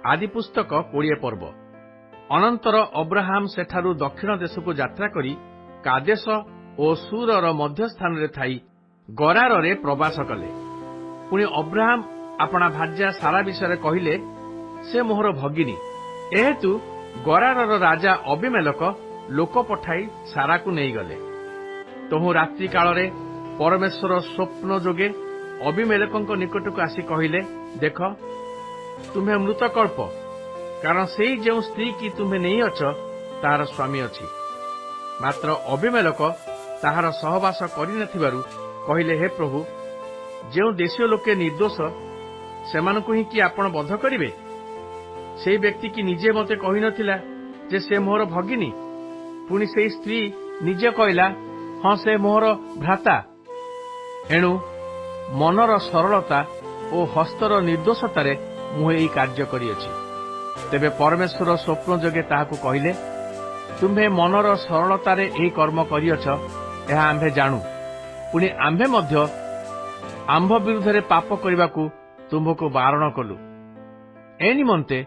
आदि पुस्तक 20 पर्व। अनंतर अब्राहम सेठारु दक्षिण देशକୁ ଯାତ୍ରା କରି କାଦେଶ ଓ ସୁରର ମଧ୍ୟସ୍ଥାନରେ ଥାଇ ଗରାରରେ ପ୍ରବାସ କଲେ। ପୁଣି ଅବ୍ରାହମ ଆପଣା ଭାର୍ଯ୍ୟା ସାରା ବିଷୟରେ କହିଲେ, ସେ ମୋହର ଭଗିନୀ। ଏହେତୁ ଗରାରର ରାଜା ଅବିମେଲେକ ଲୋକ ପଠାଇ ସାରାକୁ ନେଇଗଲେ। ତହୁଁ ରାତ୍ରି କାଳରେ ପରମେଶ୍ୱର ସ୍ୱପ୍ନ ଯୋଗେ ଅବିମେଲେକଙ୍କ ନିକଟକୁ ଆସି କହିଲେ, ଦେଖ, ତୁମ୍ଭେ ମୃତକଳ୍ପ, କାରଣ ସେଇ ଯେଉଁ ସ୍ତ୍ରୀ କି ତୁମ୍ଭେ ନେଇଅଛ ତାହାର ସ୍ୱାମୀ ଅଛି। ମାତ୍ର ଅବିମେଲେକ ତାହାର ସହବାସ କରିନଥିବାରୁ କହିଲେ, ହେ ପ୍ରଭୁ, ଯେଉଁ ଦେଶୀୟ ଲୋକେ ନିର୍ଦ୍ଦୋଷ ସେମାନଙ୍କୁ ହିଁ କି ଆପଣ ବଧ କରିବେ? ସେହି ବ୍ୟକ୍ତି କି ନିଜେ ମୋତେ କହିନଥିଲା ଯେ ସେ ମୋହର ଭଗିନୀ? ପୁଣି ସେହି ସ୍ତ୍ରୀ ନିଜେ କହିଲା, ହଁ, ସେ ମୋହର ଭ୍ରାତା। ଏଣୁ ମନର ସରଳତା ଓ ହସ୍ତର ନିର୍ଦ୍ଦୋଷତାରେ ମୁଁ ଏହି କାର୍ଯ୍ୟ କରିଅଛି। ତେବେ ପରମେଶ୍ୱର ସ୍ୱପ୍ନ ଯୋଗେ ତାହାକୁ କହିଲେ, ତୁମ୍ଭେ ମନର ସରଳତାରେ ଏହି କର୍ମ କରିଅଛ, ଏହା ଆମ୍ଭେ ଜାଣୁ। ପୁଣି ଆମ୍ଭେ ମଧ୍ୟ ଆମ୍ଭ ବିରୁଦ୍ଧରେ ପାପ କରିବାକୁ ତୁମ୍ଭକୁ ବାରଣ କଲୁ। ଏ ନିମନ୍ତେ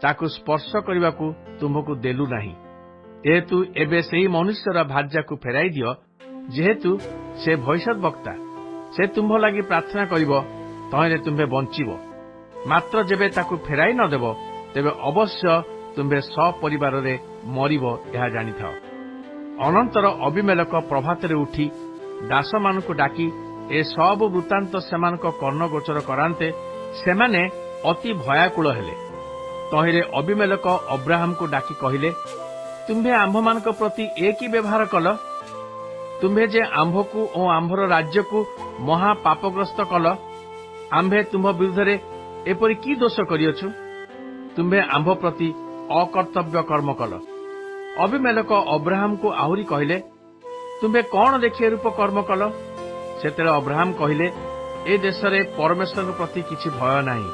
ତାକୁ ସ୍ପର୍ଶ କରିବାକୁ ତୁମ୍ଭକୁ ଦେଲୁ ନାହିଁ। ଯେହେତୁ ଏବେ ସେହି ମନୁଷ୍ୟର ଭାର୍ଯ୍ୟାକୁ ଫେରାଇ ଦିଅ, ଯେହେତୁ ସେ ଭବିଷ୍ୟଦ୍ବକ୍ତା, ସେ ତୁମ୍ଭ ଲାଗି ପ୍ରାର୍ଥନା କରିବ, ତହିଁରେ ତୁମ୍ଭେ ବଞ୍ଚିବ। ମାତ୍ର ଯେବେ ତାକୁ ଫେରାଇ ନ ଦେବ, ତେବେ ଅବଶ୍ୟ ତୁମ୍ଭେ ସପରିବାରରେ ମରିବ, ଏହା ଜାଣିଥାଅ। ଅନନ୍ତର ଅବିମେଲେକ ପ୍ରଭାତରେ ଉଠି ଦାସମାନଙ୍କୁ ଡାକି ଏ ସବୁ ବୃତ୍ତାନ୍ତ ସେମାନଙ୍କ କର୍ଣ୍ଣଗୋଚର କରାନ୍ତେ ସେମାନେ ଅତି ଭୟାକୁଳ ହେଲେ। ତହିଁରେ ଅବିମେଲେକ ଅବ୍ରାହମକୁ ଡାକି କହିଲେ, ତୁମ୍ଭେ ଆମ୍ଭମାନଙ୍କ ପ୍ରତି ଏ କି ବ୍ୟବହାର କଲ? ତୁମ୍ଭେ ଯେ ଆମ୍ଭକୁ ଓ ଆମ୍ଭର ରାଜ୍ୟକୁ ମହା ପାପଗ୍ରସ୍ତ କଲ, ଆମ୍ଭେ ତୁମ୍ଭ ବିରୁଦ୍ଧରେ ଏପରି କି ଦୋଷ କରିଅଛୁ? ତୁମ୍ଭେ ଆମ୍ଭ ପ୍ରତି ଅକର୍ତ୍ତବ୍ୟ କର୍ମ କଲ। ଅବିମେଲେକ ଅବ୍ରାହମକୁ ଆହୁରି କହିଲେ, ତୁମ୍ଭେ କଣ ଦେଖି ଏରୂପ କର୍ମ କଲ? ସେତେବେଳେ ଅବ୍ରାହମ କହିଲେ, ଏ ଦେଶରେ ପରମେଶ୍ୱରଙ୍କ ପ୍ରତି କିଛି ଭୟ ନାହିଁ।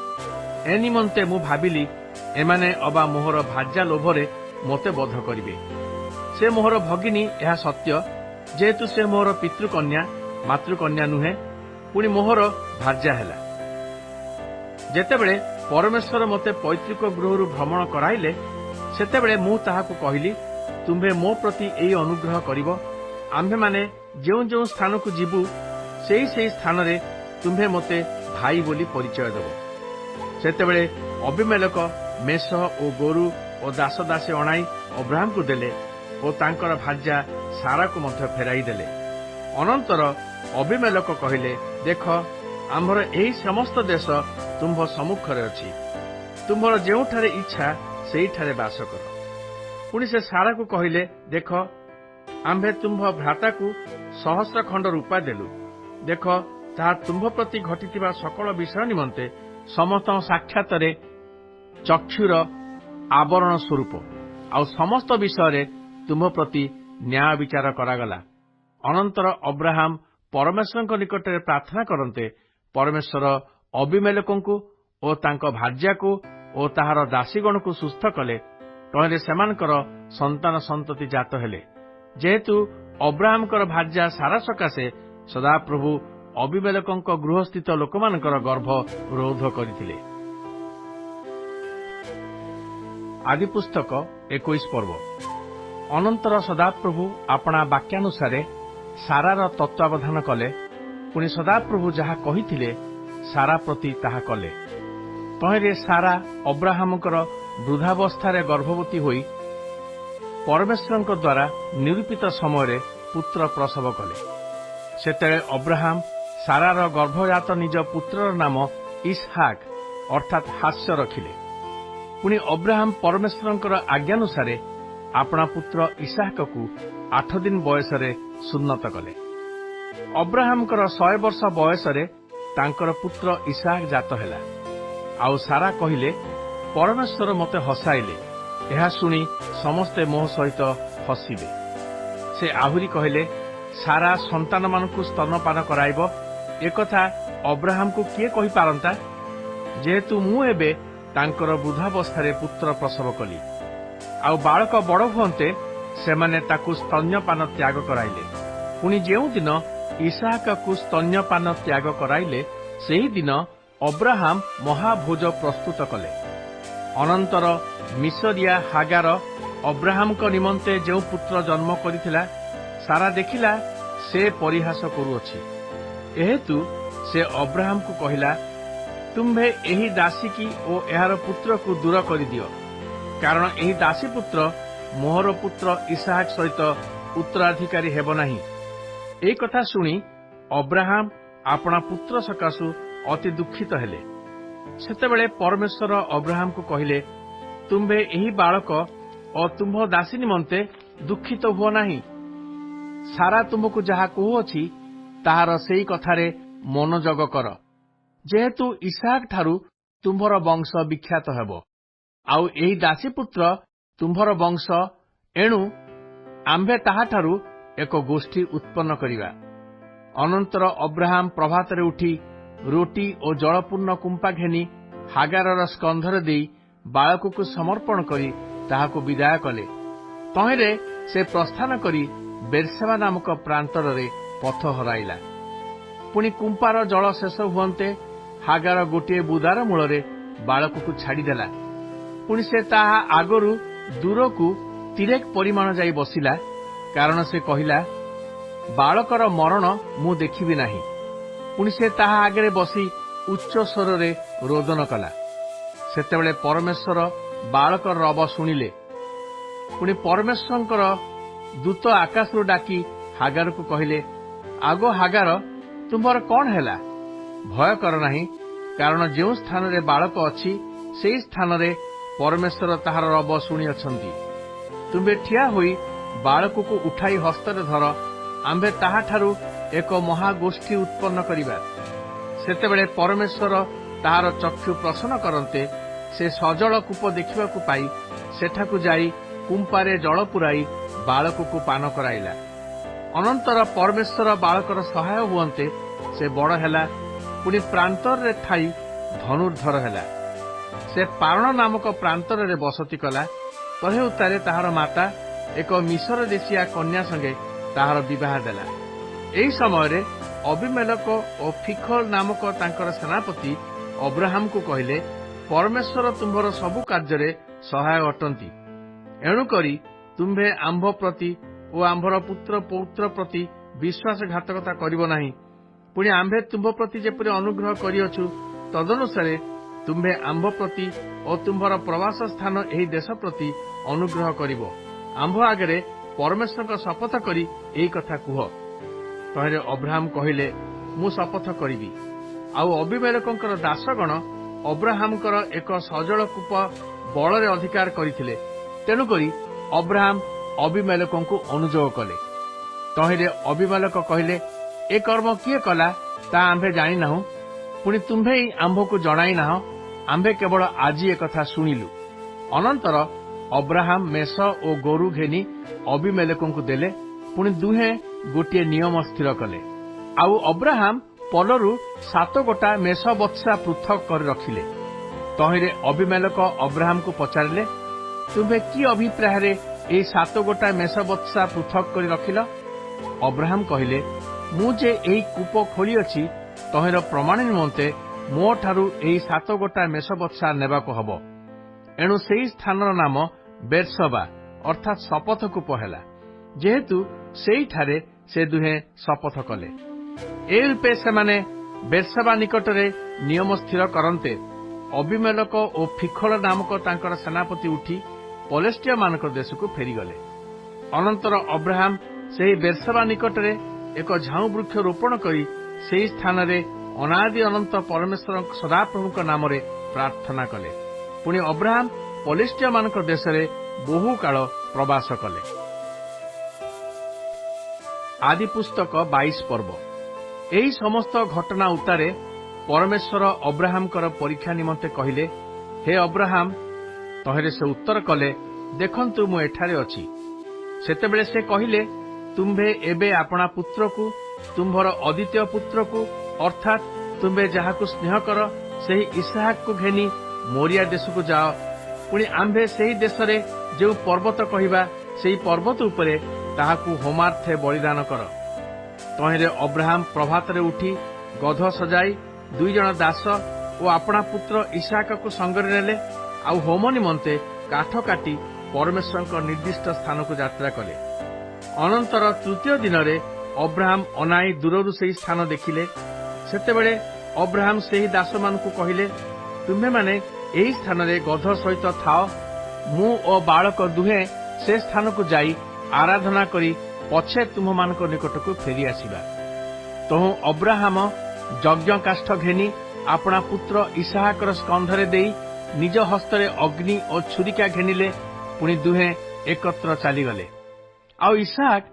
ଏ ନିମନ୍ତେ ମୁଁ ଭାବିଲି, ଏମାନେ ଅବା ମୋହର ଭାର୍ଯ୍ୟା ଲୋଭରେ ମୋତେ ବଧ କରିବେ। ସେ ମୋହର ଭଗିନୀ, ଏହା ସତ୍ୟ, ଯେହେତୁ ସେ ମୋହର ପିତୃକନ୍ୟା, ମାତୃକନ୍ୟା ନୁହେଁ, ପୁଣି ମୋହର ଭାର୍ଯ୍ୟା ହେଲା। ଯେତେବେଳେ ପରମେଶ୍ୱର ମୋତେ ପୈତୃକ ଗୃହରୁ ଭ୍ରମଣ କରାଇଲେ, ସେତେବେଳେ ମୁଁ ତାହାକୁ କହିଲି, ତୁମ୍ଭେ ମୋ ପ୍ରତି ଏହି ଅନୁଗ୍ରହ କରିବ, ଆମ୍ଭେମାନେ ଯେଉଁ ଯେଉଁ ସ୍ଥାନକୁ ଯିବୁ, ସେହି ସେହି ସ୍ଥାନରେ ତୁମ୍ଭେ ମୋତେ ଭାଇ ବୋଲି ପରିଚୟ ଦେବ। ସେତେବେଳେ ଅବିମେଲେକ ମେଷ ଓ ଗୋରୁ ଓ ଦାସ ଦାସୀ ଅଣାଇ ଅବ୍ରାହମକୁ ଦେଲେ ଓ ତାଙ୍କର ଭାର୍ଯ୍ୟା ସାରାକୁ ମଧ୍ୟ ଫେରାଇ ଦେଲେ। ଅନନ୍ତର ଅବିମେଲେକ କହିଲେ, ଦେଖ, ଆମ୍ଭର ଏହି ସମସ୍ତ ଦେଶ ତୁମ୍ଭ ସମ୍ମୁଖରେ ଅଛି। ତୁମ୍ଭର ଯେଉଁଠାରେ ଇଚ୍ଛା ସେହିଠାରେ ବାସ କର। ପୁଣି ସେ ସାରାକୁ କହିଲେ, ଦେଖ, ଆମ୍ଭେ ତୁମ୍ଭ ଭ୍ରାତାକୁ 100 ଖଣ୍ଡ ରୂପା ଦେଲୁ। ଦେଖ, ତାହା ତୁମ୍ଭ ପ୍ରତି ଘଟିଥିବା ସକଳ ବିଷୟ ନିମନ୍ତେ ସମସ୍ତଙ୍କ ସାକ୍ଷାତରେ ଚକ୍ଷୁର ଆବରଣ ସ୍ୱରୂପ, ଆଉ ସମସ୍ତ ବିଷୟରେ ତୁମ୍ଭ ପ୍ରତି ନ୍ୟାୟ ବିଚାର କରାଗଲା। ଅନନ୍ତର ଅବ୍ରାହମ ପରମେଶ୍ୱରଙ୍କ ନିକଟରେ ପ୍ରାର୍ଥନା କରନ୍ତେ ପରମେଶ୍ୱର ଅବିମେଲେକଙ୍କୁ ଓ ତାଙ୍କ ଭାର୍ଯ୍ୟାକୁ ଓ ତାହାର ଦାସୀଗଣକୁ ସୁସ୍ଥ କଲେ। ତହିଁରେ ସେମାନଙ୍କର ସନ୍ତାନ ସନ୍ତତି ଜାତ ହେଲେ। ଯେହେତୁ ଅବ୍ରାହମଙ୍କର ଭାର୍ଯ୍ୟା ସାରା ସକାଶେ ସଦାପ୍ରଭୁ ଅବିମେଲେକଙ୍କ ଗୃହସ୍ଥିତ ଲୋକମାନଙ୍କର ଗର୍ଭ ରୋଧ କରିଥିଲେ। ଆଦି ପୁସ୍ତକ 21 ପର୍ବ। ଅନନ୍ତର ସଦାପ୍ରଭୁ ଆପଣା ବାକ୍ୟାନୁସାରେ ସାରାର ତତ୍ତ୍ୱାବଧାନ କଲେ। ପୁଣି ସଦାପ୍ରଭୁ ଯାହା କହିଥିଲେ ସାରା ପ୍ରତି ତାହା କଲେ। ତହିଁରେ ସାରା ଅବ୍ରାହମଙ୍କର ବୃଦ୍ଧାବସ୍ଥାରେ ଗର୍ଭବତୀ ହୋଇ ପରମେଶ୍ୱରଙ୍କ ଦ୍ୱାରା ନିରୂପିତ ସମୟରେ ପୁତ୍ର ପ୍ରସବ କଲେ। ସେତେବେଳେ ଅବ୍ରାହମ ସାରାର ଗର୍ଭଜାତ ନିଜ ପୁତ୍ରର ନାମ ଇସହାକ ଅର୍ଥାତ୍ ହାସ୍ୟ ରଖିଲେ। ପୁଣି ଅବ୍ରାହମ ପରମେଶ୍ୱରଙ୍କର ଆଜ୍ଞାନୁସାରେ ଆପଣା ପୁତ୍ର ଇସାହାକକୁ 8 ଦିନ ବୟସରେ ସୁନ୍ନତ କଲେ। ଅବ୍ରାହମଙ୍କର 100 ବର୍ଷ ବୟସରେ ତାଙ୍କର ପୁତ୍ର ଇସାହାକ ଜାତ ହେଲା। ଆଉ ସାରା କହିଲେ, ପରମେଶ୍ୱର ମୋତେ ହସାଇଲେ, ଏହା ଶୁଣି ସମସ୍ତେ ମୋ ସହିତ ହସିବେ। ସେ ଆହୁରି କହିଲେ, ସାରା ସନ୍ତାନମାନଙ୍କୁ ସ୍ତନପାନ କରାଇବ, ଏକଥା ଅବ୍ରାହମକୁ କିଏ କହିପାରନ୍ତା? ଯେହେତୁ ମୁଁ ଏବେ ତାଙ୍କର ବୃଦ୍ଧାବସ୍ଥାରେ ପୁତ୍ର ପ୍ରସବ କଲି। ଆଉ ବାଳକ ବଡ଼ ହୁଅନ୍ତେ ସେମାନେ ତାକୁ ସ୍ତନ୍ୟପାନ ତ୍ୟାଗ କରାଇଲେ। ପୁଣି ଯେଉଁଦିନ ଇସାହାକକୁ ସ୍ତନ୍ୟପାନ ତ୍ୟାଗ କରାଇଲେ, ସେହିଦିନ ଅବ୍ରାହମ ମହାଭୋଜ ପ୍ରସ୍ତୁତ କଲେ। ଅନନ୍ତର ମିଶରିଆ ହାଗାର ଅବ୍ରାହ୍ମଙ୍କ ନିମନ୍ତେ ଯେଉଁ ପୁତ୍ର ଜନ୍ମ କରିଥିଲା, ସାରା ଦେଖିଲା ସେ ପରିହାସ କରୁଅଛି। ଏହେତୁ ସେ ଅବ୍ରାହ୍ମଙ୍କୁ କହିଲା, ତୁମ୍ଭେ ଏହି ଦାସୀକି ଓ ଏହାର ପୁତ୍ରକୁ ଦୂର କରିଦିଅ, କାରଣ ଏହି ଦାସୀ ପୁତ୍ର ମୋହର ପୁତ୍ର ଇସାହାକ ସହିତ ଉତ୍ତରାଧିକାରୀ ହେବ ନାହିଁ। ଏ କଥା ଶୁଣି ଅବ୍ରାହ୍ମ ଆପଣା ପୁତ୍ର ସକାଶୁ ଅତି ଦୁଃଖିତ ହେଲେ। ସେତେବେଳେ ପରମେଶ୍ୱର ଅବ୍ରାହ୍ମଙ୍କୁ କହିଲେ, ତୁମ୍ଭେ ଏହି ବାଳକ ଓ ତୁମ୍ଭ ଦାସୀ ନିମନ୍ତେ ଦୁଃଖିତ ହୁଅ ନାହିଁ। ସାରା ତୁମକୁ ଯାହା କହୁଅଛି ତାହାର ସେଇ କଥାରେ ମନୋଯୋଗ କର, ଯେହେତୁ ଇସାହାକ ଠାରୁ ତୁମ୍ଭର ବଂଶ ବିଖ୍ୟାତ ହେବ, ଆଉ ଏହି ଦାସୀ ପୁତ୍ର ତୁମ୍ଭର ବଂଶ। ଏଣୁ ଆମ୍ଭେ ତାହାଠାରୁ ଏକ ଗୋଷ୍ଠୀ ଉତ୍ପନ୍ନ କରିବା। ଅନନ୍ତର ଅବ୍ରାହ୍ମ ପ୍ରଭାତରେ ଉଠି ରୋଟି ଓ ଜଳପୂର୍ଣ୍ଣ କୁମ୍ପା ଘେନି ହାଗାରର ସ୍କନ୍ଧରେ ଦେଇ ବାଳକକୁ ସମର୍ପଣ କରି ତାହାକୁ ବିଦାୟ କଲେ। ତହିଁରେ ସେ ପ୍ରସ୍ଥାନ କରି ବେର୍ସେବା ନାମକ ପ୍ରାନ୍ତରରେ ପଥ ହରାଇଲା। ପୁଣି କୁମ୍ପାର ଜଳ ଶେଷ ହୁଅନ୍ତେ ହାଗାର ଗୋଟିଏ ବୁଦାର ମୂଳରେ ବାଳକକୁ ଛାଡ଼ିଦେଲା। ପୁଣି ସେ ତାହା ଆଗରୁ ଦୂରକୁ ତିରେକ ପରିମାଣ ଯାଇ ବସିଲା, କାରଣ ସେ କହିଲା, ବାଳକର ମରଣ ମୁଁ ଦେଖିବି ନାହିଁ। ପୁଣି ସେ ତାହା ଆଗରେ ବସି ଉଚ୍ଚ ସ୍ୱରରେ ରୋଦନ କଲା। ସେତେବେଳେ ପରମେଶ୍ୱର ବାଳକର ରବ ଶୁଣିଲେ। ପୁଣି ପରମେଶ୍ୱରଙ୍କର ଦୂତ ଆକାଶରୁ ଡାକି ହାଗାରକୁ କହିଲେ, ଆଗ ହାଗାର, ତୁମ୍ଭର କ'ଣ ହେଲା? ଭୟ କର ନାହିଁ, କାରଣ ଯେଉଁ ସ୍ଥାନରେ ବାଳକ ଅଛି ସେହି ସ୍ଥାନରେ ପରମେଶ୍ୱର ତାହାର ରବ ଶୁଣିଅଛନ୍ତି। ତୁମ୍ଭେ ଠିଆ ହୋଇ ବାଳକକୁ ଉଠାଇ ହସ୍ତରେ ଧର, ଆମ୍ଭେ ତାହାଠାରୁ ଏକ ମହାଗୋଷ୍ଠୀ ଉତ୍ପନ୍ନ କରିବା। ସେତେବେଳେ ପରମେଶ୍ୱର ତାହାର ଚକ୍ଷୁ ପ୍ରସନ୍ନ କରନ୍ତେ ସେ ସଜଳ କୂପ ଦେଖିବାକୁ ପାଇ ସେଠାକୁ ଯାଇ କୁମ୍ପାରେ ଜଳ ପୂରାଇ ବାଳକକୁ ପାନ କରାଇଲା। ଅନନ୍ତର ପରମେଶ୍ୱର ବାଳକର ସହାୟ ହୁଅନ୍ତେ ସେ ବଡ଼ ହେଲା, ପୁଣି ପ୍ରାନ୍ତରରେ ଥାଇ ଧନୁର୍ଦ୍ଧର ହେଲା। ସେ ପାରଣ ନାମକ ପ୍ରାନ୍ତରରେ ବସତି କଲା। ତହେଉତାରେ ତାହାର ମାତା ଏକ ମିଶର ଦେଶିଆ କନ୍ୟା ସଙ୍ଗେ ତାହାର ବିବାହ ଦେଲା। ଏହି ସମୟରେ ଅବିମେଲେକ ଓ ଫିଖୋଲ ନାମକ ତାଙ୍କର ସେନାପତି ଅବ୍ରାହ୍ମଙ୍କୁ କହିଲେ, ପରମେଶ୍ୱର ତୁମ୍ଭର ସବୁ କାର୍ଯ୍ୟରେ ସହାୟ ଅଟନ୍ତି। ଏଣୁକରି ତୁମ୍ଭେ ଆମ୍ଭ ପ୍ରତି ଓ ଆମ୍ଭର ପୁତ୍ର ପୌତ୍ର ପ୍ରତି ବିଶ୍ୱାସଘାତକତା କରିବ ନାହିଁ। ପୁଣି ଆମ୍ଭେ ତୁମ୍ଭ ପ୍ରତି ଯେପରି ଅନୁଗ୍ରହ କରିଅଛୁ, ତଦନୁସାରେ ତୁମ୍ଭେ ଆମ୍ଭ ପ୍ରତି ଓ ତୁମ୍ଭର ପ୍ରବାସ ସ୍ଥାନ ଏହି ଦେଶ ପ୍ରତି ଅନୁଗ୍ରହ କରିବ। ଆମ୍ଭ ଆଗରେ ପରମେଶ୍ୱରଙ୍କ ଶପଥ କରି ଏହି କଥା କୁହ। ତହିଁରେ ଅବ୍ରାହ୍ମ କହିଲେ, ମୁଁ ଶପଥ କରିବି। ଆଉ ଅବିମେଲେକଙ୍କର ଦାସଗଣ ଅବ୍ରାହ୍ମଙ୍କର ଏକ ସଜଳ କୂପ ବଳରେ ଅଧିକାର କରିଥିଲେ। ତେଣୁକରି ଅବ୍ରାହ୍ମ ଅବିମେଲେକଙ୍କୁ ଅନୁଯୋଗ କଲେ। ତହିଁରେ ଅବିମେଲେକ କହିଲେ, ଏ କର୍ମ କିଏ କଲା ତାହା ଆମ୍ଭେ ଜାଣିନାହୁଁ। ପୁଣି ତୁମ୍ଭେ ଆମ୍ଭକୁ ଜଣାଇ ନାହଁ, ଆମ୍ଭେ କେବଳ ଆଜି ଏକଥା ଶୁଣିଲୁ। ଅନନ୍ତର ଅବ୍ରାହ୍ମ ମେଷ ଓ ଗୋରୁ ଘେନି ଅବିମେଲେକଙ୍କୁ ଦେଲେ। ପୁଣି ଦୁହେଁ ଗୋଟିଏ ନିୟମ ସ୍ଥିର କଲେ। ଆଉ ଅବ୍ରାହ୍ମ ପଲରୁ 7 ଗୋଟା ମେଷ ବତ୍ସା ପୃଥକ କରି ରଖିଲେ। ତହିଁରେ ଅବିମେଲେକ ଅବ୍ରାହ୍ମଙ୍କୁ ପଚାରିଲେ, ତୁମ୍ଭେ କି ଅଭିପ୍ରାୟରେ ଏହି 7 ଗୋଟା ମେଷ ବତ୍ସା ପୃଥକ କରି ରଖିଲ? ଅବ୍ରାହ୍ମ କହିଲେ, ମୁଁ ଯେ ଏହି କୂପ ଖୋଳିଅଛି ତହିଁର ପ୍ରମାଣ ନିମନ୍ତେ ମୋ ଠାରୁ ଏହି 7 ଗୋଟା ମେଷ ବତ୍ସା ନେବାକୁ ହବ। ଏଣୁ ସେହି ସ୍ଥାନର ନାମ ବେର୍ସବା ଅର୍ଥାତ୍ ଶପଥ କୂପ ହେଲା, ଯେହେତୁ ସେଇଠାରେ ସେ ଦୁହେଁ ଶପଥ କଲେ। ଏ ରୂପେ ସେମାନେ ବେର୍ସବା ନିକଟରେ ନିୟମ ସ୍ଥିର କରନ୍ତେ ଅବିମେଲେକ ଓ ଫିଖୋଲ ନାମକ ତାଙ୍କର ସେନାପତି ଉଠି ପଲେଷ୍ଟିୟମାନଙ୍କ ଦେଶକୁ ଫେରିଗଲେ। ଅନନ୍ତର ଅବ୍ରାହ୍ମ ସେହି ବେର୍ସବା ନିକଟରେ ଏକ ଝାଉଁ ବୃକ୍ଷ ରୋପଣ କରି ସେହି ସ୍ଥାନରେ ଅନାଦି ଅନନ୍ତ ପରମେଶ୍ୱର ସଦାପ୍ରଭୁଙ୍କ ନାମରେ ପ୍ରାର୍ଥନା କଲେ। ପୁଣି ଅବ୍ରାହ୍ମ ପଲେଷ୍ଟିୟମାନଙ୍କ ଦେଶରେ ବହୁ କାଳ ପ୍ରବାସ କଲେ। ଆଦି ପୁସ୍ତକ 22 ପର୍ବ। ଏହି ସମସ୍ତ ଘଟଣା ଉତ୍ତାରେ ପରମେଶ୍ୱର ଅବ୍ରାହ୍ମଙ୍କର ପରୀକ୍ଷା ନିମନ୍ତେ କହିଲେ, ହେ ଅବ୍ରାହ୍ମ। ତହିଁରେ ସେ ଉତ୍ତର କଲେ, ଦେଖନ୍ତୁ ମୁଁ ଏଠାରେ ଅଛି। ସେତେବେଳେ ସେ କହିଲେ, ତୁମ୍ଭେ ଏବେ ଆପଣା ପୁତ୍ରକୁ, ତୁମ୍ଭର ଅଦ୍ୱିତୀୟ ପୁତ୍ରକୁ ଅର୍ଥାତ୍ ତୁମ୍ଭେ ଯାହାକୁ ସ୍ନେହ କର ସେହି ଇସାହାକକୁ ଘେନି ମୋରିଆ ଦେଶକୁ ଯାଅ। ପୁଣି ଆମ୍ଭେ ସେହି ଦେଶରେ ଯେଉଁ ପର୍ବତ କହିବା, ସେହି ପର୍ବତ ଉପରେ ତାହାକୁ ହୋମାର୍ଥେ ବଳିଦାନ କର। ତହିଁରେ ଅବ୍ରାହ୍ମ ପ୍ରଭାତରେ ଉଠି ଗଧ ସଜାଇ 2 ଜଣ ଦାସ ଓ ଆପଣା ପୁତ୍ର ଇସାହାକକୁ ସଙ୍ଗରେ ନେଲେ। ଆଉ ହୋମ ନିମନ୍ତେ କାଠ କାଟି ପରମେଶ୍ୱରଙ୍କ ନିର୍ଦ୍ଦିଷ୍ଟ ସ୍ଥାନକୁ ଯାତ୍ରା କଲେ। ଅନନ୍ତର ତୃତୀୟ ଦିନରେ ଅବ୍ରାହମ ଅନାଇ ଦୂରରୁ ସେହି ସ୍ଥାନ ଦେଖିଲେ। ସେତେବେଳେ ଅବ୍ରାହମ ସେହି ଦାସମାନଙ୍କୁ କହିଲେ, ତୁମ୍ଭେମାନେ ଏହି ସ୍ଥାନରେ ଗଧ ସହିତ ଥାଅ, ମୁଁ ଓ ବାଳକ ଦୁହେଁ ସେ ସ୍ଥାନକୁ ଯାଇ ଆରାଧନା କରି ପଛେ ତୁମ୍ଭମାନଙ୍କ ନିକଟକୁ ଫେରିଆସିବା। ତହୁଁ ଅବ୍ରାହମ ଯଜ୍ଞ କାଷ୍ଠ ଘେନି ଆପଣା ପୁତ୍ର ଇସାହାକର ସ୍କନ୍ଧରେ ଦେଇ ନିଜ ହସ୍ତରେ ଅଗ୍ନି ଓ ଛୁରିକା ଘେନିଲେ। ପୁଣି ଦୁହେଁ ଏକତ୍ର ଚାଲିଗଲେ। ଆଉ ଇସାହାକ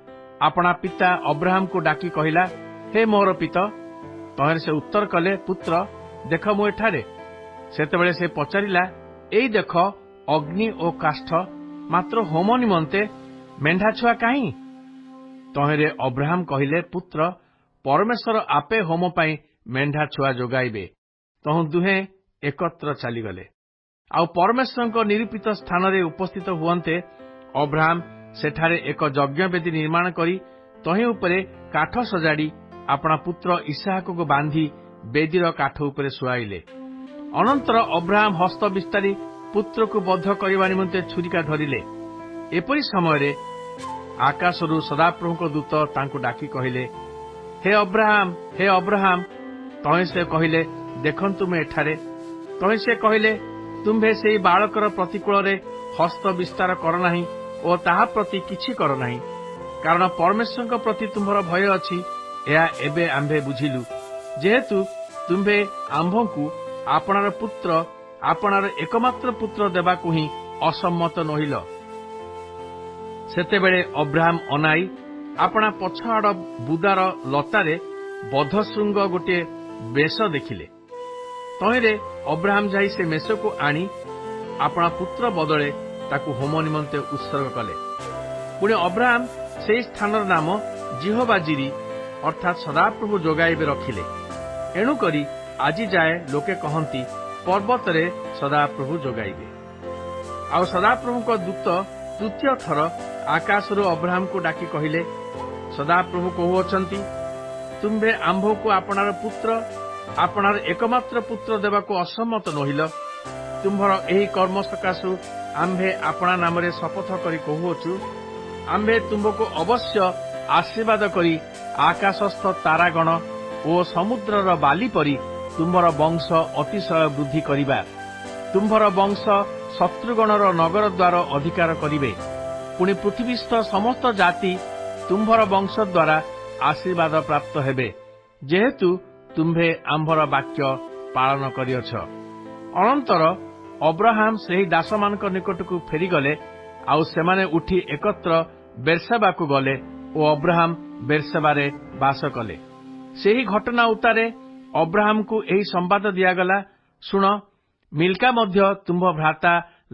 ଆପଣା ପିତା ଅବ୍ରାହମକୁ ଡାକି କହିଲା, ହେ ମୋର ପିତ। ତହିଁରେ ସେ ଉତ୍ତର କଲେ, ପୁତ୍ର, ଦେଖ ମୁଁ ଏଠାରେ। ସେତେବେଳେ ସେ ପଚାରିଲା, ଏଇ ଦେଖ ଅଗ୍ନି ଓ କାଷ୍ଠ, ମାତ୍ର ହୋମ ନିମନ୍ତେ ମେଣ୍ଢା ଛୁଆ କାହିଁ? ତହିଁରେ ଅବ୍ରାହମ କହିଲେ, ପୁତ୍ର, ପରମେଶ୍ୱର ଆପେ ହୋମ ପାଇଁ ମେଣ୍ଢା ଛୁଆ ଯୋଗାଇବେ। ତହୁଁ ଦୁହେଁ ଏକତ୍ର ଚାଲିଗଲେ। ଆଉ ପରମେଶ୍ୱରଙ୍କ ନିରୂପିତ ସ୍ଥାନରେ ଉପସ୍ଥିତ ହୁଅନ୍ତେ ଅବ୍ରାହମ ସେଠାରେ ଏକ ଯଜ୍ଞବେଦୀ ନିର୍ମାଣ କରି ତହିଁ ଉପରେ କାଠ ସଜାଡ଼ି ଆପଣା ପୁତ୍ର ଇସାହାକକୁ ବାନ୍ଧି ବେଦୀର କାଠ ଉପରେ ଶୁଆଇଲେ। ଅନନ୍ତର ଅବ୍ରାହମ ହସ୍ତ ବିସ୍ତାରି ପୁତ୍ରକୁ ବଧ କରିବା ନିମନ୍ତେ ଛୁରିକା ଧରିଲେ। ଏପରି ସମୟରେ ଆକାଶରୁ ସଦାପ୍ରଭୁଙ୍କ ଦୂତ ତାଙ୍କୁ ଡାକି କହିଲେ, ହେ ଅବ୍ରାହମ, ହେ ଅବ୍ରାହମ। ତହିଁ ସେ କହିଲେ, ଦେଖନ୍ତୁ ମୁଁ ଏଠାରେ। ତହିଁ ସେ କହିଲେ, ତୁମ୍ଭେ ସେହି ବାଳକର ପ୍ରତିକୂଳରେ ହସ୍ତ ବିସ୍ତାର କର ନାହିଁ ଓ ତାହା ପ୍ରତି କିଛି କର ନାହିଁ, କାରଣ ପରମେଶ୍ୱରଙ୍କ ପ୍ରତି ତୁମ୍ଭର ଭୟ ଅଛି। ଏହା ଏବେ ଆମ୍ଭେ ବୁଝିଲୁ, ଯେହେତୁ ତୁମ୍ଭେ ଆମ୍ଭଙ୍କୁ ଆପଣାର ପୁତ୍ର, ଆପଣାର ଏକମାତ୍ର ପୁତ୍ର ଦେବାକୁ ହିଁ ଅସମ୍ମତ ନୋହିଲ। ସେତେବେଳେ ଅବ୍ରାହମ ଅନାଇ ଆପଣା ପଛ ଆଡ଼ ବୁଦାର ଲତାରେ ବଧଶୃଙ୍ଗ ଗୋଟିଏ ବେଶ ଦେଖିଲେ। ତହିଁରେ ଅବ୍ରାହମ ଯାଇ ସେ ମେଷକୁ ଆଣି ଆପଣା ପୁତ୍ର ବଦଳେ ତାକୁ ହୋମ ନିମନ୍ତେ ଉତ୍ସର୍ଗ କଲେ। ପୁଣି ଅବ୍ରାହମ ସେହି ସ୍ଥାନର ନାମ ଜିହୋବା ଜିରି ଅର୍ଥାତ୍ ସଦାପ୍ରଭୁ ଯୋଗାଇବେ ରଖିଲେ। ଏଣୁକରି ଆଜି ଯାଏ ଲୋକେ କହନ୍ତି, ପର୍ବତରେ ସଦାପ୍ରଭୁ ଯୋଗାଇବେ। ଆଉ ସଦାପ୍ରଭୁଙ୍କ ଦୂତ ତୃତୀୟ ଥର ଆକାଶରୁ ଅବ୍ରାହମକୁ ଡାକି କହିଲେ, ସଦାପ୍ରଭୁ କହୁଅଛନ୍ତି, ତୁମ୍ଭେ ଆମ୍ଭକୁ ଆପଣାର ପୁତ୍ର, ଆପଣାର ଏକମାତ୍ର ପୁତ୍ର ଦେବାକୁ ଅସମ୍ମତ ନୋହିଲ। ତୁମ୍ଭର ଏହି କର୍ମ ସକାଶୁ ଆମ୍ଭେ ଆପଣା ନାମରେ ଶପଥ କରି କହୁଅଛୁ, ଆମ୍ଭେ ତୁମ୍ଭକୁ ଅବଶ୍ୟ ଆଶୀର୍ବାଦ କରି ଆକାଶସ୍ଥ ତାରାଗଣ ଓ ସମୁଦ୍ରର ବାଲି ପରି ତୁମ୍ଭର ବଂଶ ଅତିଶୟ ବୃଦ୍ଧି କରିବା। ତୁମ୍ଭର ବଂଶ ଶତ୍ରୁଗଣର ନଗର ଦ୍ୱାର ଅଧିକାର କରିବେ। ପୁଣି ପୃଥିବୀସ୍ଥ ସମସ୍ତ ଜାତି ତୁମ୍ଭର ବଂଶ ଦ୍ୱାରା ଆଶୀର୍ବାଦ ପ୍ରାପ୍ତ ହେବେ, ଯେହେତୁ ତୁମ୍ଭେ ଆମ୍ଭର ବାକ୍ୟ ପାଳନ କରିଅଛ। ଅନନ୍ତର ଅବ୍ରାହମ ସେହି ଦାସମାନଙ୍କ ନିକଟକୁ ଫେରିଗଲେ। ଆଉ ସେମାନେ ଉଠି ଏକତ୍ର ବେର୍ସାବାକୁ ଗଲେ ଓ ଅବ୍ରାହମ ବେର୍ସାବାରେ ବାସ କଲେ। ସେହି ଘଟଣା ଉତ୍ତାରେ ଅବ୍ରାହମକୁ ଏହି ସମ୍ବାଦ ଦିଆଗଲା, ଶୁଣ, ମିଲ୍କା ମଧ୍ୟ ତୁମ୍ଭ ଭ୍ରାତା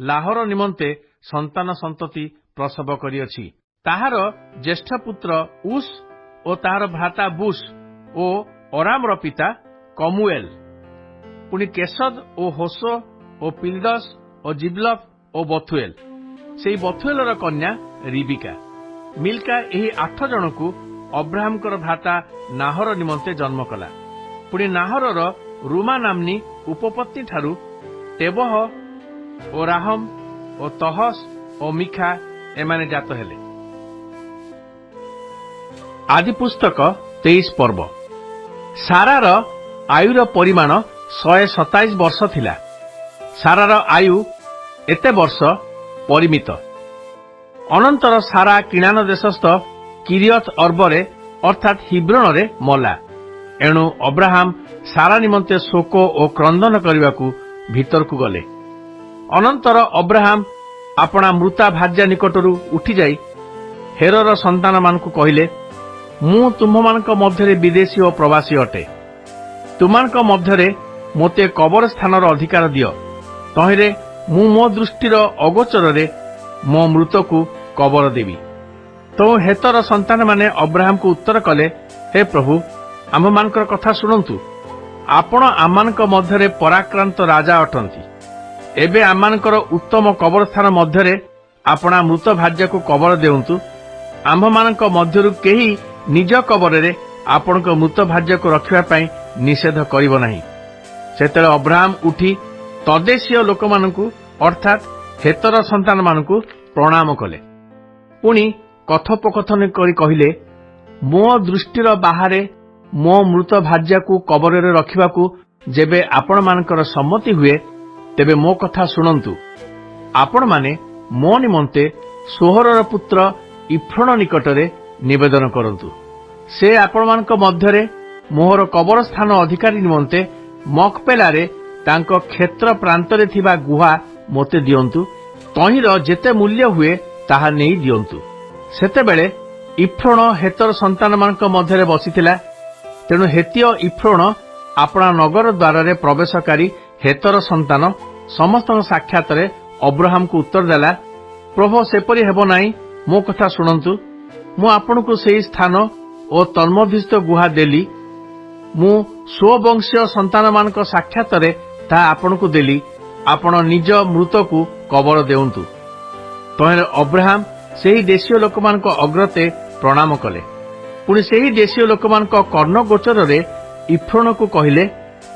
ଲାହର ନିମନ୍ତେ ସନ୍ତାନ ସନ୍ତତି ପ୍ରସବ କରିଅଛି। ତାହାର ଜ୍ୟେଷ୍ଠ ପୁତ୍ର ଉସ୍ ଓ ତାହାର ଭ୍ରାତା ବୁସ୍ ଓ ଅରାମର ପିତା କମୁଏଲ। ପୁଣି କେସଦ ଓ ହୋସୋ ଓ ପିଲଦସ୍ ଓ ଜିବ୍ଲଫ ଓ ବଥୁଏଲ। ସେହି ବଥୁଏଲର କନ୍ୟା ରିବିକା। ମିଲ୍କା ଏହି 8 ଜଣଙ୍କୁ ଅବ୍ରାହମଙ୍କର ଭ୍ରାତା ନାହର ନିମନ୍ତେ ଜନ୍ମ କଲା। ପୁଣି ନାହରର ରୁମା ନାମ୍ନୀ ଉପପତ୍ନୀଠାରୁ ଟେବହ ଓ ରାହମ ଓ ତହସ ଓ ମିଖା ଏମାନେ ଜାତ ହେଲେ। ଆଦି ପୁସ୍ତକ 23 ପର୍ବ। ସାରାର ଆୟୁର ପରିମାଣ 127 ବର୍ଷ ଥିଲା। ସାରାର ଆୟୁ ଏତେ ବର୍ଷ ପରିମିତ। ଅନନ୍ତର ସାରା କିଣାନ ଦେଶସ୍ଥ କିରିୟତ ଅର୍ବରେ ଅର୍ଥାତ୍ ହିବ୍ରୋନରେ ମଲା। ଏଣୁ ଅବ୍ରାହମ ସାରା ନିମନ୍ତେ ଶୋକ ଓ କ୍ରନ୍ଦନ କରିବାକୁ ଭିତରକୁ ଗଲେ। ଅନନ୍ତର ଅବ୍ରାହମ ଆପଣା ମୃତା ଭାର୍ଯ୍ୟା ନିକଟରୁ ଉଠିଯାଇ ହେରର ସନ୍ତାନମାନଙ୍କୁ କହିଲେ, ମୁଁ ତୁମ୍ଭମାନଙ୍କ ମଧ୍ୟରେ ବିଦେଶୀ ଓ ପ୍ରବାସୀ ଅଟେ। ତୁମମାନଙ୍କ ମଧ୍ୟରେ ମୋତେ କବର ସ୍ଥାନର ଅଧିକାର ଦିଅ। ତହିଁରେ ମୁଁ ମୋ ଦୃଷ୍ଟିର ଅଗୋଚରରେ ମୋ ମୃତକୁ କବର ଦେବି। ତେଣୁ ହେତର ସନ୍ତାନମାନେ ଅବ୍ରାହମକୁ ଉତ୍ତର କଲେ, ହେ ପ୍ରଭୁ, ଆମ୍ଭମାନଙ୍କର କଥା ଶୁଣନ୍ତୁ। ଆପଣ ଆମମାନଙ୍କ ମଧ୍ୟରେ ପରାକ୍ରାନ୍ତ ରାଜା ଅଟନ୍ତି। ଏବେ ଆମମାନଙ୍କର ଉତ୍ତମ କବରସ୍ଥାନ ମଧ୍ୟରେ ଆପଣା ମୃତ ଭାର୍ଯ୍ୟାକୁ କବର ଦେଉନ୍ତୁ। ଆମ୍ଭମାନଙ୍କ ମଧ୍ୟରୁ କେହି ନିଜ କବରରେ ଆପଣଙ୍କ ମୃତ ଭାର୍ଯ୍ୟାକୁ ରଖିବା ପାଇଁ ନିଷେଧ କରିବ ନାହିଁ। ସେତେବେଳେ ଅବ୍ରାହମ ଉଠି ତଦ୍ଦେଶୀୟ ଲୋକମାନଙ୍କୁ अर्थात हेतर संतान मानकु प्रणाम कले। पुणी कथोपकथन करी कहिले, मो दृष्टिर बाहारे मो मृत भार्या को कबरे रखिबाकू जेबे आपण मानकर सम्मति हुए तेबे मो कथा शुणंतु। आपण माने मो निमंते सोहरर पुत्र इफ्रण निकटरे निवेदन करंतु। से आपण मानक मध्यरे मोहर कबर स्थान अधिकारी निमंते मकपेलारे तांको क्षेत्र प्रांतरे थिबा गुहा मोते दियंतु। तहिर जेते मूल्य हुए ताहा नेई दियंतु। सेतेबेले इफ्रण हेतर संतान मानक मध्यरे बसिथिला। तेणु हेतीय इफ्रण आपणा नगर द्वार प्रवेशकारी हेतर संतान समस्त साक्षात अब्राहम को उत्तर देला, प्रभु सेपरी हेब नाई, मो कथा शुणंतु। मु आपणकु सेही स्थान ओ तन्मधिस्थ गुहा देली। मु स्ववंशीय संतान मानक साक्षात ता आपणकु देली। आपण निज मृत को कबर देउंतु। तहेर अब्राहम सेही देशीय लोकमानक अग्रते प्रणाम कले। पुणी सेही देशीय लोकमानक कर्ण गोचर इफ्रण को कहिले,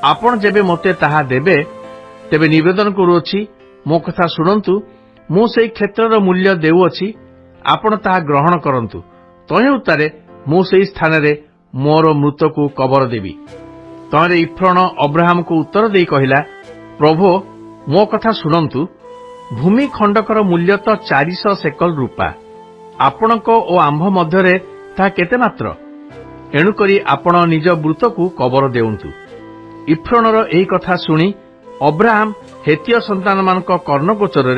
आपण जेबे मते ताहा देबे तेबे निवेदन करूअछि, मो कथा शुणंतु। मु सेही क्षेत्रर मूल्य देउअछि, आपण ताहा ग्रहण करंतु। तहे उत्तारे मु सेही स्थानरे मोर मृत को कबर देबी। तहे इफ्रण अब्राहम को उत्तर देई कहिला, प्रभु मो कथा शुणंतु। भूमि खंडकर मूल्य तो 400 सेकल रूपा। आपणक ओ आंभ मध्यरे ता केते मात्र? एणुकरी आपण निज मृत को कबर देउंतु। इफ्रणर एही कथा शुणी अब्राहम हेतीय संतान मानक कर्णगोचर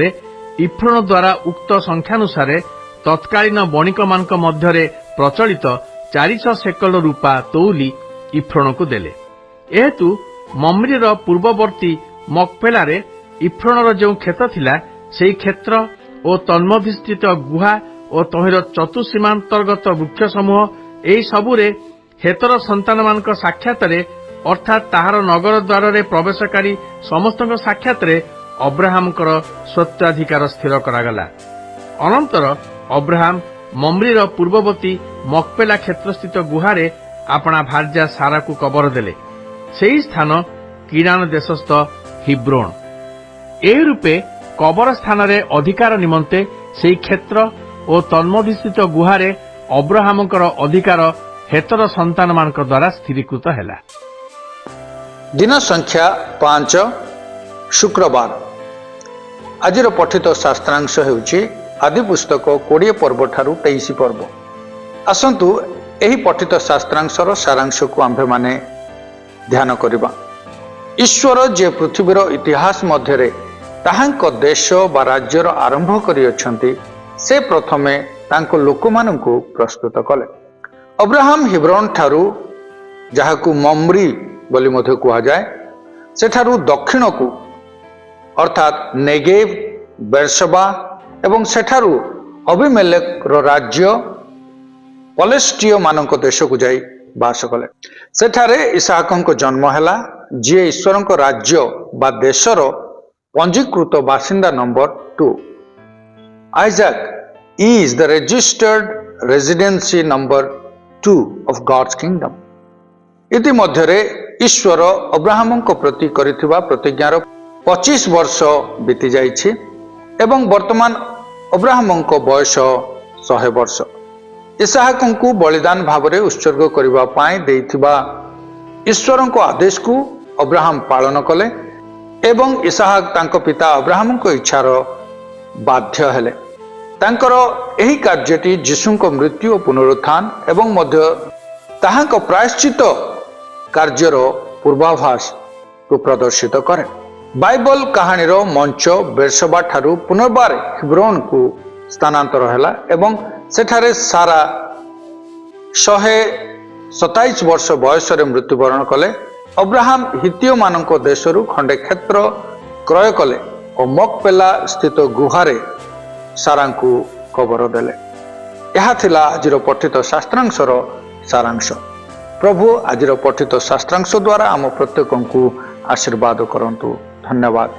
इफ्रण द्वारा उक्त संख्यानुसारे तत्कालीन बणिक मानक मध्यरे प्रचलित 400 सेकल रूपा तौली इफ्रण को देले। एहेतु मम्रीर पूर्ववर्ती मकपेलारे इफ्रणर जो क्षेत्र थिला, सेही क्षेत्र ओ तन्मधिस्थित गुहा ओ तहिर चतुसीमांतर्गत वृक्ष समूह एही सबुरे हेतर संतान मानक साक्षातरे अर्थात ताहार नगर द्वार प्रवेशकारी समस्त साक्षात अब्राहमकर स्वत्वाधिकार स्थिर करागला। अनंतर अब्राहम मम्रीर पूर्ववर्ती मकपेला क्षेत्रस्थित गुहारे आपणा भार्या सारा को कबर देले। सेही स्थान किनान देशस्थ हिब्रोन। एही रूपे कबर स्थान अधिकार निमंते सेही क्षेत्र ओ तन्मधिस्थित गुहारे अब्राहमकर अधिकार हेतर संतान मानक द्वारा स्थिरीकृत हैला। दिन संख्या 5 शुक्रवार। आज पठित शास्त्रांश हेउची आदि पुस्तक 20 पर्व ठारू 23 पर्व। आसंतु एही पठित शास्त्रांशर सारांश को आम्भे माने ध्यान करिबा। ईश्वर जे पृथ्वीर इतिहास मध्यरे ताहांक देश बा राज्यर आरंभ करि अछंती, से प्रथमे तांको लोकमानंकु प्रस्तुत कले। अब्राहम हिब्रोन ठारू जहाकू मम्री बोली मध्य कहा जाए, सेठारू दक्षिण को अर्थात नेगेव, बेरशबा एवं सेठारू अबिमेलेक राज्य पलेस्टीय मानक देश को जाई बास कले। सेठारे इसहाकंक जन्म हैला, जे ईश्वरंक राज्य बा देशर पंजीकृत बासिंदा number 2। Isaac is the registered residency number 2 of God's kingdom। इति मध्यरे ईश्वर अब्राहम को प्रति करिथिबा प्रतिज्ञार 25 वर्ष बीती जाइछि एवं वर्तमान अब्राहम को बयस 100 वर्ष। इसहाक को बलिदान भावरे उत्सर्ग करिबा पाए देइथिबा ईश्वर को आदेश को अब्राहम पालन कले एवं इसहाक तांको पिता अब्राहम को इच्छार बाध्य हेले। तांकर एही कार्यटी जीशुंको मृत्यु और पुनरुत्थान एवं मध्य ताहांको प्रायश्चित कार्यर पूर्वाभास को प्रदर्शित करे। बाइबल कहानीर मंच बेरशबा ठारू पुनर्बार हिब्रोन को स्थानांतर हैला एवं सेठारे सारा 127 वर्ष बयस मृत्युवरण कले। अब्राहम हितियो मानक देशरू खंडे क्षेत्र क्रय कले और मकपेला स्थित गुहारे सारांकु कबर देले। यह थिला आजिर पठित शास्त्रांशर सारांश। प्रभु आजिर पठित शास्त्रांश द्वारा आम प्रत्येक को आशीर्वाद करंतु। धन्यवाद।